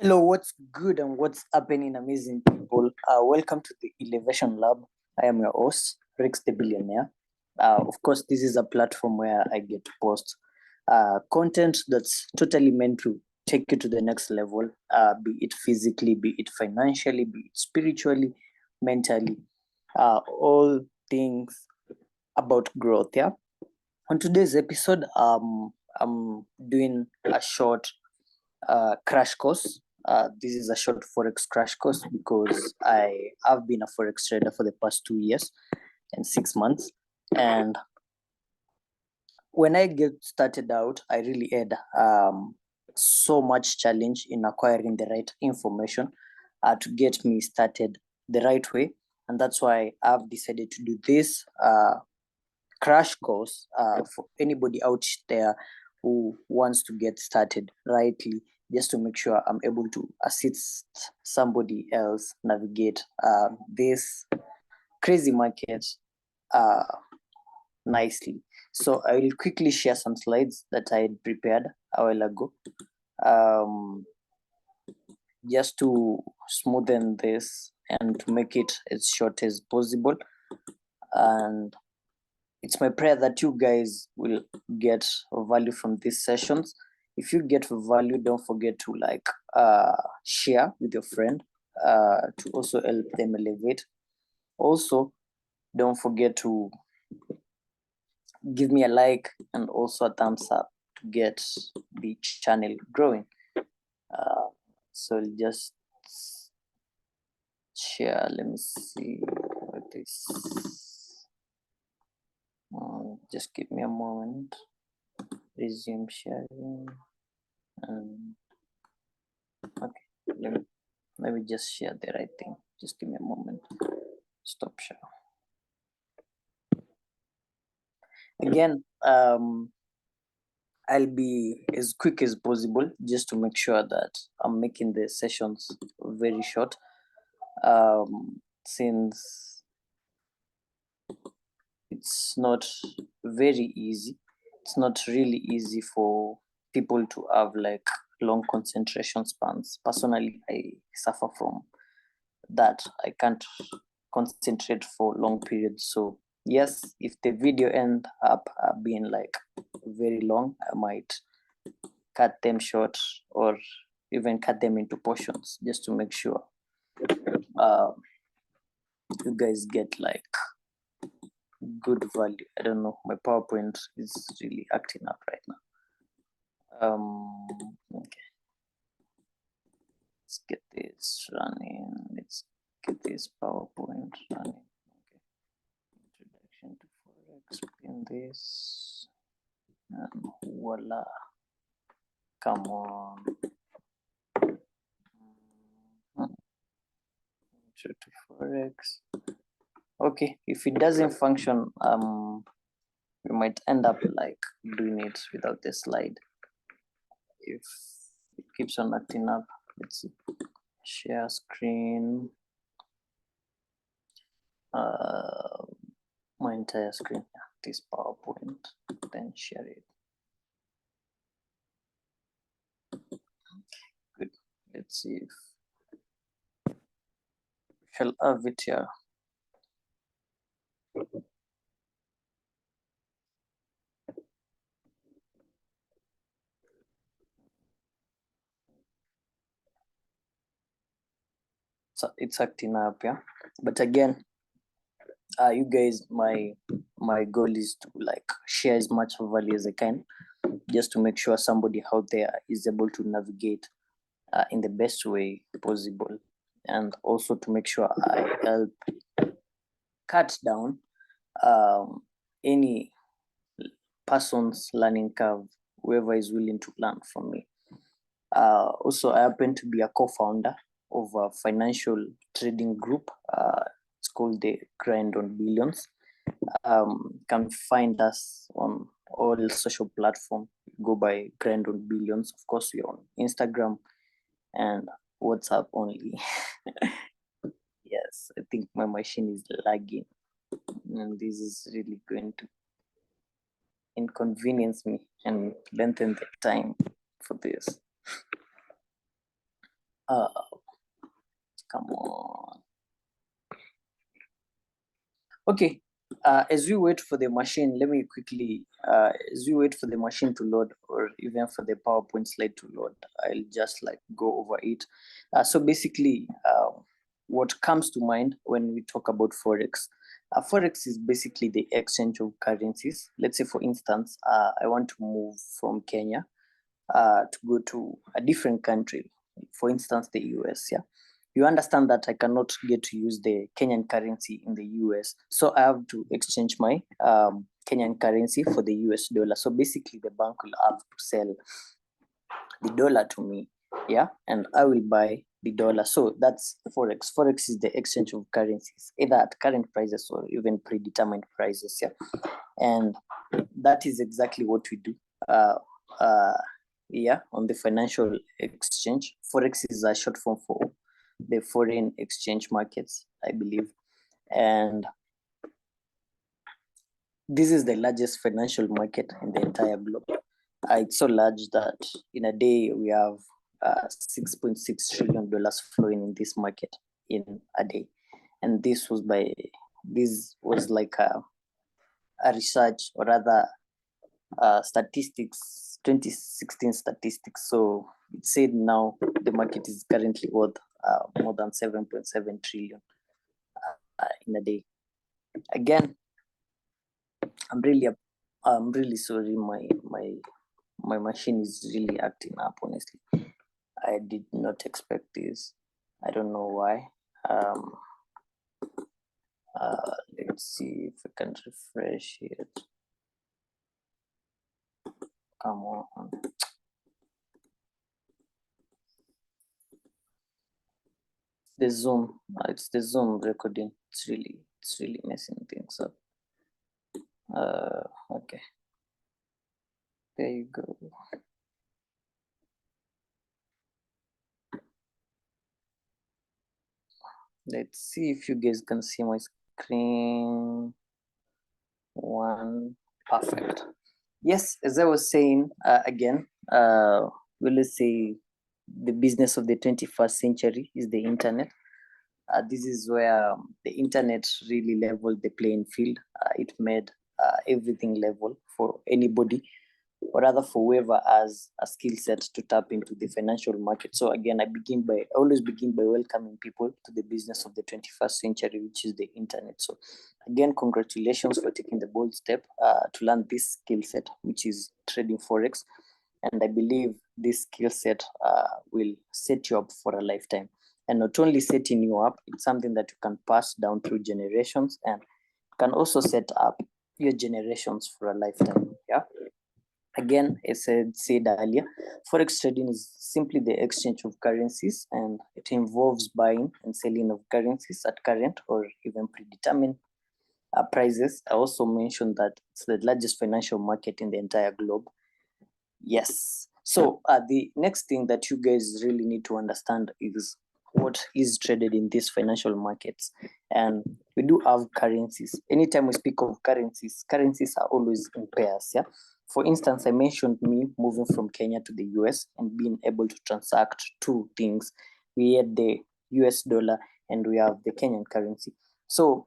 Hello, what's good and what's happening, amazing people? Welcome to the Elevation Lab. I am your host, Rex the Billionaire. Of course, this is a platform where I get to post content that's totally meant to take you to the next level, be it physically, be it financially, be it spiritually, mentally, all things about growth. Yeah. On today's episode, I'm doing a short crash course. This is a short Forex crash course because I have been a Forex trader for the past 2 years and 6 months. And when I get started out, I really had so much challenge in acquiring the right information to get me started the right way. And that's why I've decided to do this crash course for anybody out there who wants to get started rightly, just to make sure I'm able to assist somebody else navigate this crazy market nicely. So I will quickly share some slides that I had prepared a while ago, just to smoothen this and to make it as short as possible. And it's my prayer that you guys will get value from these sessions. If you get value, don't forget to share with your friend to also help them elevate. Also, don't forget to give me a like and also a thumbs up to get the channel growing. So just share. Let me see what this. Just give me a moment. Resume sharing. Okay, let me just share the right thing. Just give me a moment. Stop share. Again, I'll be as quick as possible just to make sure that I'm making the sessions very short. Since it's not very easy, it's not really easy for people to have like long concentration spans. Personally, I suffer from that. I can't concentrate for long periods. So yes, if the video end up being like very long, I might cut them short or even cut them into portions just to make sure you guys get like good value. I don't know, my PowerPoint is really acting up right now. Okay, let's get this running. Let's get this PowerPoint running. Okay, introduction to Forex, pin this, and voila, come on. Intro to Forex. Okay, if it doesn't function, we might end up like doing it without the slide. If it keeps on acting up, let's see. Share screen. My entire screen, this PowerPoint, then share it. Good. Let's see if we shall have it here. So it's acting up, yeah. But again, you guys, my goal is to like share as much value as I can, just to make sure somebody out there is able to navigate in the best way possible, and also to make sure I help cut down any person's learning curve, whoever is willing to learn from me. Also, I happen to be a co-founder of a financial trading group. It's called the Grind on Billions. Can find us on all social platforms. Go by Grind on Billions. Of course, we're on Instagram and WhatsApp only. Yes, I think my machine is lagging, and this is really going to inconvenience me and lengthen the time for this. Come on. Okay. As we wait for the machine, let me quickly, as we wait for the machine to load, or even for the PowerPoint slide to load, I'll just like go over it. So basically, what comes to mind when we talk about Forex? Forex is basically the exchange of currencies. Let's say, for instance, I want to move from Kenya to go to a different country, for instance, the US. Yeah, you understand that I cannot get to use the Kenyan currency in the US, so I have to exchange my Kenyan currency for the US dollar. So basically, the bank will have to sell the dollar to me, yeah, and I will buy the dollar. So that's Forex. Forex is the exchange of currencies, either at current prices or even predetermined prices, yeah. And that is exactly what we do. Yeah, on the financial exchange. Forex is a short form for the foreign exchange markets, I believe. And this is the largest financial market in the entire globe. It's so large that in a day we have $6.6 trillion flowing in this market in a day. And this was like a research, or rather statistics, 2016 statistics. So it said now the market is currently worth more than 7.7 trillion in a day. Again, I'm really sorry. My machine is really acting up. Honestly, I did not expect this. I don't know why. Let's see if I can refresh it. Come on. The Zoom. It's the Zoom recording. It's really messing things up. Okay. There you go. Let's see if you guys can see my screen. One. Perfect. Yes, as I was saying, again, let's say the business of the 21st century is the internet. This is where the internet really leveled the playing field. It made everything level for anybody, or rather for whoever has a skill set to tap into the financial market. So again, I always begin by welcoming people to the business of the 21st century, which is the internet. So again, congratulations for taking the bold step to learn this skill set, which is trading Forex. And I believe this skill set will set you up for a lifetime. And not only setting you up, it's something that you can pass down through generations, and can also set up your generations for a lifetime. Yeah. Again, as I said earlier, Forex trading is simply the exchange of currencies, and it involves buying and selling of currencies at current or even predetermined prices. I also mentioned that it's the largest financial market in the entire globe. Yes. So the next thing that you guys really need to understand is what is traded in these financial markets. And we do have currencies. Anytime we speak of currencies are always in pairs. Yeah. For instance, I mentioned me moving from Kenya to the US and being able to transact two things. We had the US dollar and we have the Kenyan currency. So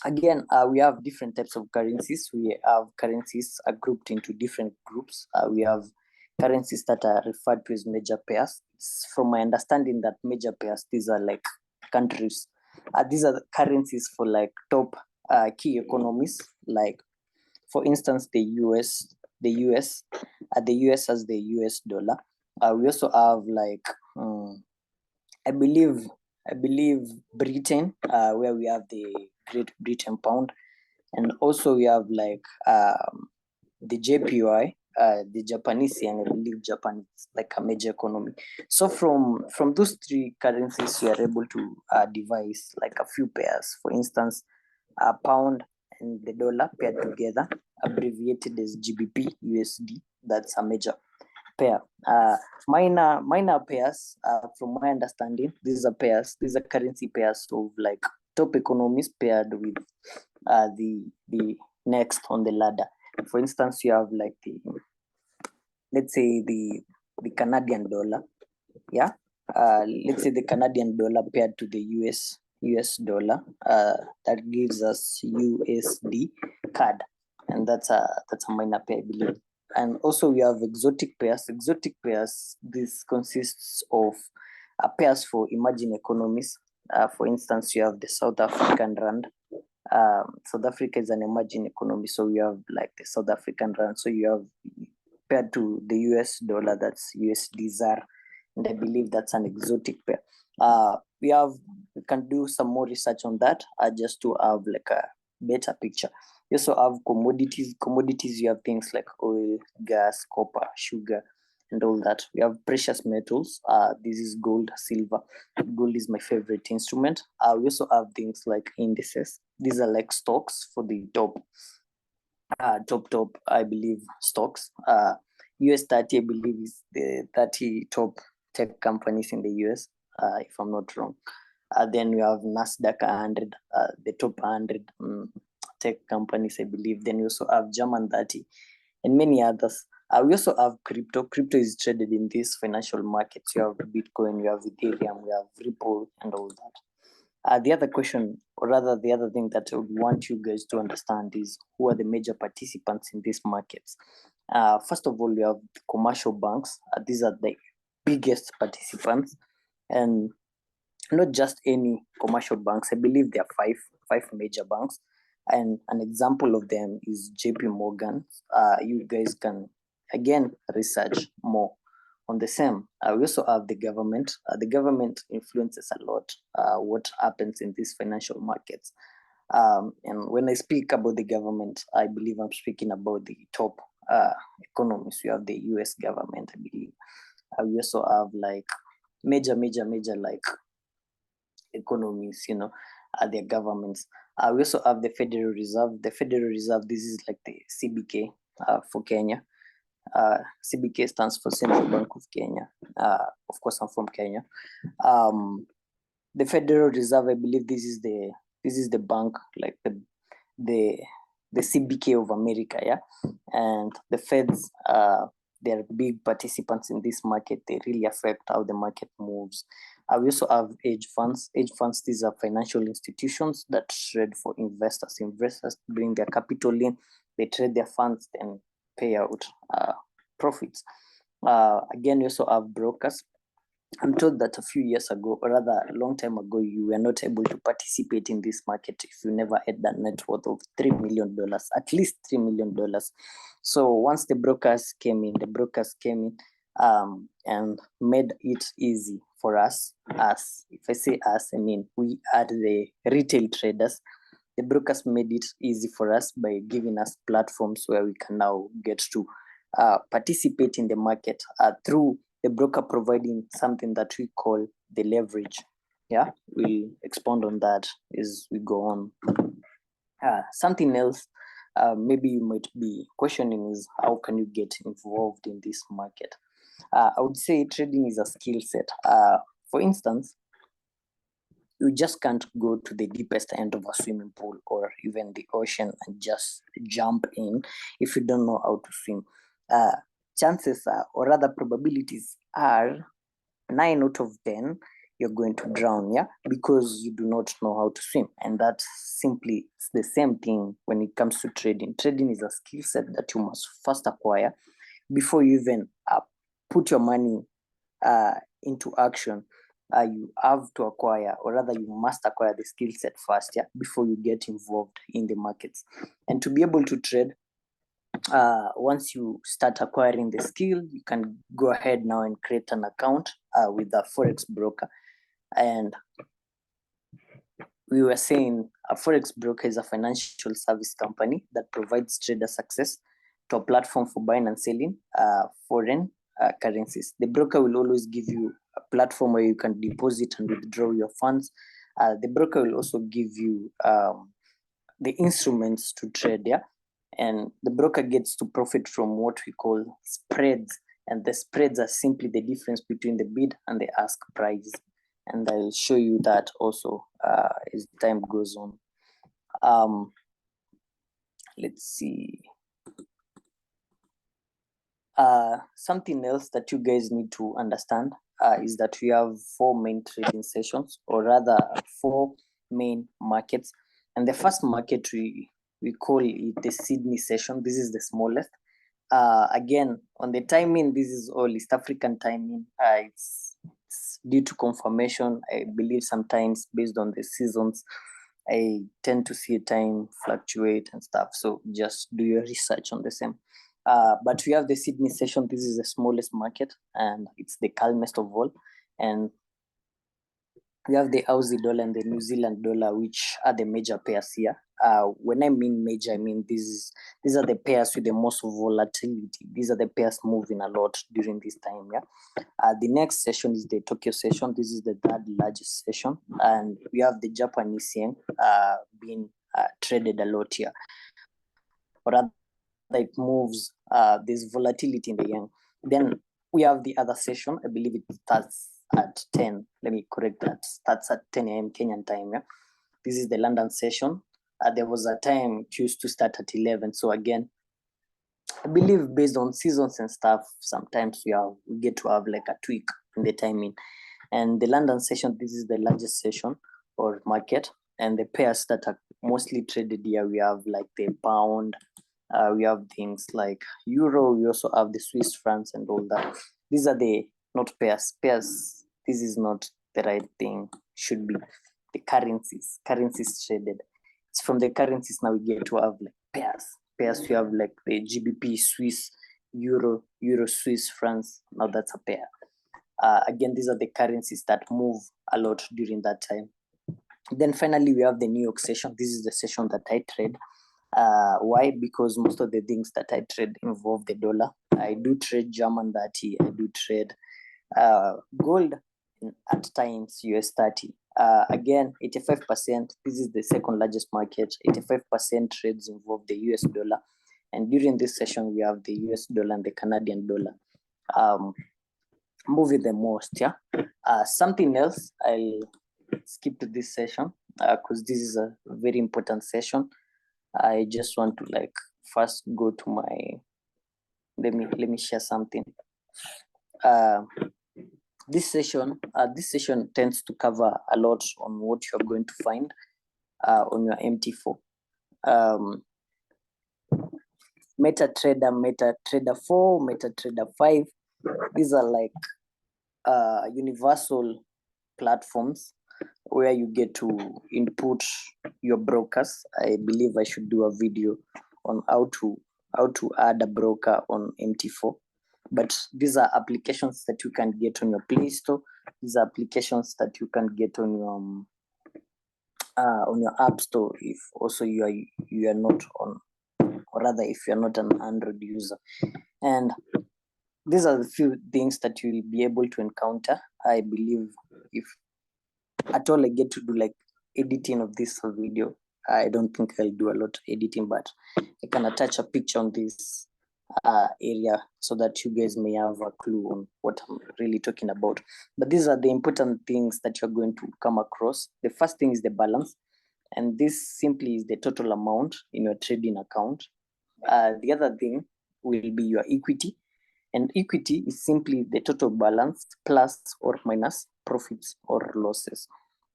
again, we have different types of currencies. We have currencies are grouped into different groups. We have currencies that are referred to as major pairs. It's from my understanding that major pairs, these are like countries. These are the currencies for like top key economies, like for instance, the US has the US dollar. We also have like I believe Britain, where we have the Great Britain pound, and also we have like the JPY, the Japanese yen. I believe Japan is like a major economy. So from those three currencies, we are able to devise like a few pairs. For instance, a pound and the dollar paired together, abbreviated as GBP USD. That's a major pair. Minor pairs, from my understanding, these are currency pairs of like top economies paired with the next on the ladder. For instance, you have like let's say the Canadian dollar, yeah, let's say the Canadian dollar paired to the US dollar, that gives us USD CAD, and that's a minor pair, I believe. And also we have exotic pairs. Exotic pairs, this consists of pairs for emerging economies. For instance, you have the South African rand. South Africa is an emerging economy, so you have like the South African rand. So you have paired to the US dollar, that's USD ZAR, and I believe that's an exotic pair. We can do some more research on that just to have like a better picture. You also have commodities. Commodities, you have things like oil, gas, copper, sugar, and all that. We have precious metals. This is gold, silver. Gold is my favorite instrument. We also have things like indices. These are like stocks for the top, I believe, stocks. US 30, I believe, is the 30 top tech companies in the US, if I'm not wrong. Then we have NASDAQ 100, the top 100 tech companies, I believe. Then we also have German 30 and many others. We also have crypto. Crypto is traded in these financial markets. You have Bitcoin, you have Ethereum, we have Ripple, and all that. The other question, or rather the other thing that I would want you guys to understand is who are the major participants in these markets. First of all, we have the commercial banks. These are the biggest participants, and not just any commercial banks. I believe there are five major banks, and an example of them is JP Morgan. You guys can again research more on the same. We also have the government. The government influences a lot what happens in these financial markets. And when I speak about the government, I believe I'm speaking about the top economies. We have the US government, I believe. We also have like major like economies, their governments. We also have the Federal Reserve. The Federal Reserve, this is like the CBK for Kenya. CBK stands for Central Bank of Kenya. Of course, I'm from Kenya. The Federal Reserve, I believe this is the bank, like the CBK of America, yeah. And the Feds, they're big participants in this market. They really affect how the market moves. We also have hedge funds. Hedge funds, these are financial institutions that trade for investors. Investors bring their capital in, they trade their funds, then pay out profits. Again, we also have brokers. I'm told that a few years ago, or rather a long time ago, you were not able to participate in this market if you never had that net worth of $3 million, at least $3 million. So once the brokers came in, and made it easy for us. If I say us, I mean we are the retail traders. The brokers made it easy for us by giving us platforms where we can now get to participate in the market through the broker providing something that we call the leverage. Yeah, we'll expound on that as we go on. Something else maybe you might be questioning is how can you get involved in this market? I would say trading is a skill set. For instance, you just can't go to the deepest end of a swimming pool or even the ocean and just jump in if you don't know how to swim. Chances are, or rather probabilities are 9 out of 10 you're going to drown, yeah, because you do not know how to swim. And that's simply the same thing when it comes to trading. Trading is a skill set that you must first acquire before you even put your money into action. You have to acquire, or rather you must acquire the skill set first, yeah, before you get involved in the markets. And to be able to trade, once you start acquiring the skill, you can go ahead now and create an account with a Forex broker. And we were saying a Forex broker is a financial service company that provides traders access to a platform for buying and selling foreign currencies. The broker will always give you a platform where you can deposit and withdraw your funds. The broker will also give you the instruments to trade, yeah? And the broker gets to profit from what we call spreads. And the spreads are simply the difference between the bid and the ask price. And I'll show you that also as time goes on. Let's see. Something else that you guys need to understand is that we have 4 main trading sessions, or rather 4 main markets. And the first market we call it the Sydney session. This is the smallest. Again, on the timing, this is all East African timing. It's due to confirmation. I believe sometimes based on the seasons, I tend to see time fluctuate and stuff. So just do your research on the same. But we have the Sydney session. This is the smallest market and it's the calmest of all. And we have the Aussie dollar and the New Zealand dollar, which are the major pairs here. When I mean major, I mean these are the pairs with the most volatility. These are the pairs moving a lot during this time. Yeah. The next session is the Tokyo session. This is the third largest session, and we have the Japanese yen being traded a lot here. Or rather, it moves. There's volatility in the yen. Then we have the other session. I believe it starts at 10. Let me correct that. Starts at 10 a.m. Kenyan time. Yeah. This is the London session. There was a time it used to start at 11. So again, I believe based on seasons and stuff, sometimes we get to have like a tweak in the timing. And the London session, this is the largest session or market. And the pairs that are mostly traded here, we have like the pound, we have things like euro, we also have the Swiss francs and all that. These are the not pairs. Pairs, this is not the right thing. Should be the currencies traded. It's from the currencies now we get to have like pairs. Pairs, we have like the GBP, Swiss, Euro, Swiss francs. Now that's a pair. Again, these are the currencies that move a lot during that time. Then finally, we have the New York session. This is the session that I trade. Why? Because most of the things that I trade involve the dollar. I do trade German 30. I do trade gold at times US 30. Again, 85%. This is the second largest market. 85% trades involve the US dollar. And during this session, we have the US dollar and the Canadian dollar moving the most. Yeah. Something else, I'll skip to this session because this is a very important session. I just want to like first go to my, let me share something. This session tends to cover a lot on what you're going to find on your MT4. MetaTrader 4, MetaTrader 5. These are like universal platforms where you get to input your brokers. I believe I should do a video on how to add a broker on MT4. But these are applications that you can get on your Play Store. These are applications that you can get on your App Store if also you are not on, or rather if you're not an Android user. And these are the few things that you will be able to encounter. I believe if at all I get to do like editing of this video, I don't think I'll do a lot of editing, but I can attach a picture on this area so that you guys may have a clue on what I'm really talking about. But these are the important things that you're going to come across. The first thing is the balance, and this simply is the total amount in your trading account. The other thing will be your equity, and equity is simply the total balance plus or minus profits or losses.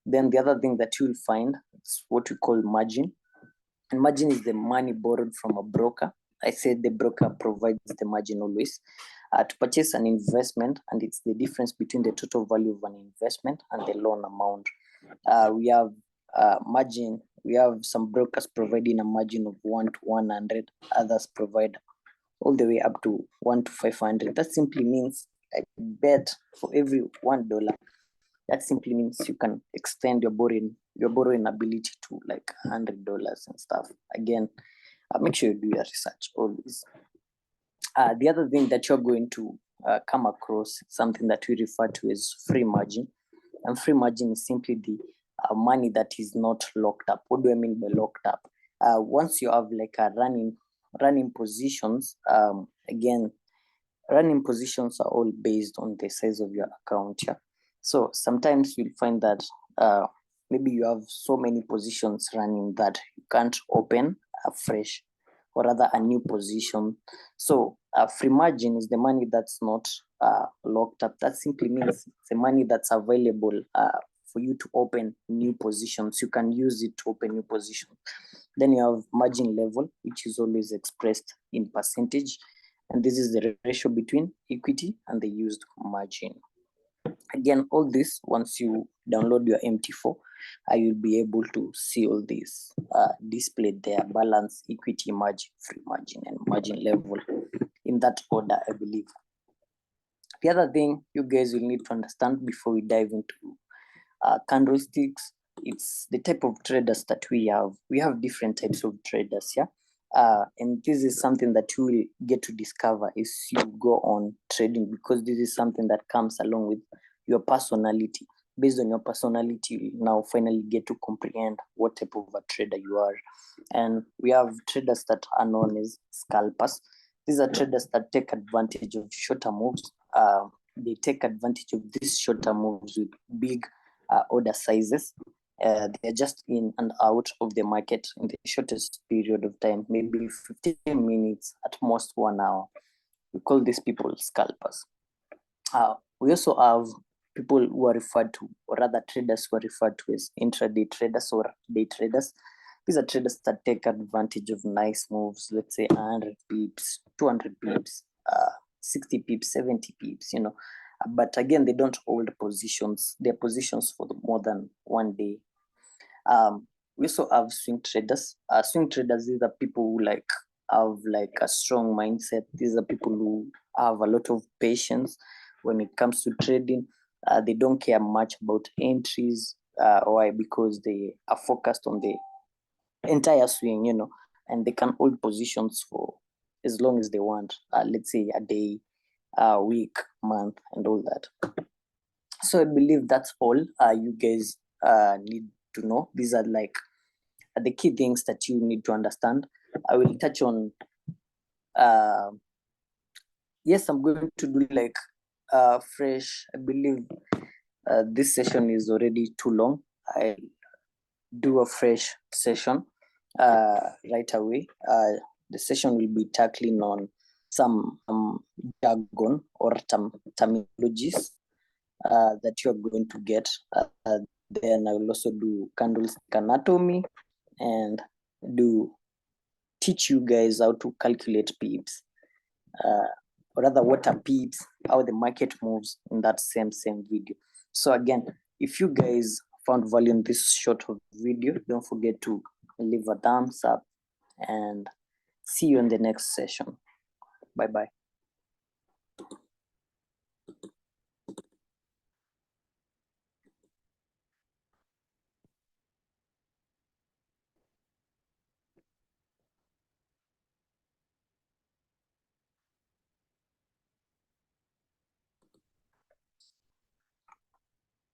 Then the other thing that you'll find is what we call margin, and margin is the money borrowed from a broker. I said the broker provides the margin always to purchase an investment, and it's the difference between the total value of an investment and the loan amount. We have margin. We have some brokers providing a margin of 1 to 100. Others provide all the way up to 1 to 500. That simply means I bet for every $1. That simply means you can extend your borrowing ability to like $100 and stuff. Again, make sure you do your research always. The other thing that you're going to come across, something that we refer to as free margin. And free margin is simply the money that is not locked up. What do I mean by locked up? Once you have like a running positions, again, running positions are all based on the size of your account. Yeah. So sometimes you'll find that maybe you have so many positions running that you can't open a fresh or rather a new position. So free margin is the money that's not locked up. That simply means it's the money that's available for you to open new positions. You can use it to open new positions. Then you have margin level, which is always expressed in percentage. And this is the ratio between equity and the used margin. Again, all this, once you download your MT4, you'll be able to see all this displayed there: balance, equity, margin, free margin, and margin level, in that order, I believe. The other thing you guys will need to understand before we dive into candlesticks, it's the type of traders that we have. We have different types of traders, yeah. And this is something that you will get to discover as you go on trading, because this is something that comes along with your personality. Based on your personality, you now finally get to comprehend what type of a trader you are. And we have traders that are known as scalpers. These are traders that take advantage of shorter moves. They take advantage of these shorter moves with big order sizes. They're just in and out of the market in the shortest period of time, maybe 15 minutes, at most 1 hour. We call these people scalpers. We also have people who are referred to, or rather traders who are referred to as intraday traders or day traders. These are traders that take advantage of nice moves, let's say 100 pips, 200 pips, 60 pips, 70 pips, you know. But again, they don't hold positions. They're positions for more than 1 day. We also have swing traders. Swing traders, these are people who have a strong mindset. These are people who have a lot of patience when it comes to trading. They don't care much about entries. Why? Because they are focused on the entire swing, you know, and they can hold positions for as long as they want. Let's say a day, a week, month, and all that. So I believe that's all you guys need to know. These are the key things that you need to understand. I will touch on yes, I'm going to do fresh. I believe this session is already too long. I'll do a fresh session right away. The session will be tackling on some jargon or terminologies that you are going to get. Then I will also do candlestick anatomy and teach you guys how to calculate pips, or rather what are pips, how the market moves in that same video. So again, if you guys found value in this short video, don't forget to leave a thumbs up and see you in the next session. Bye bye.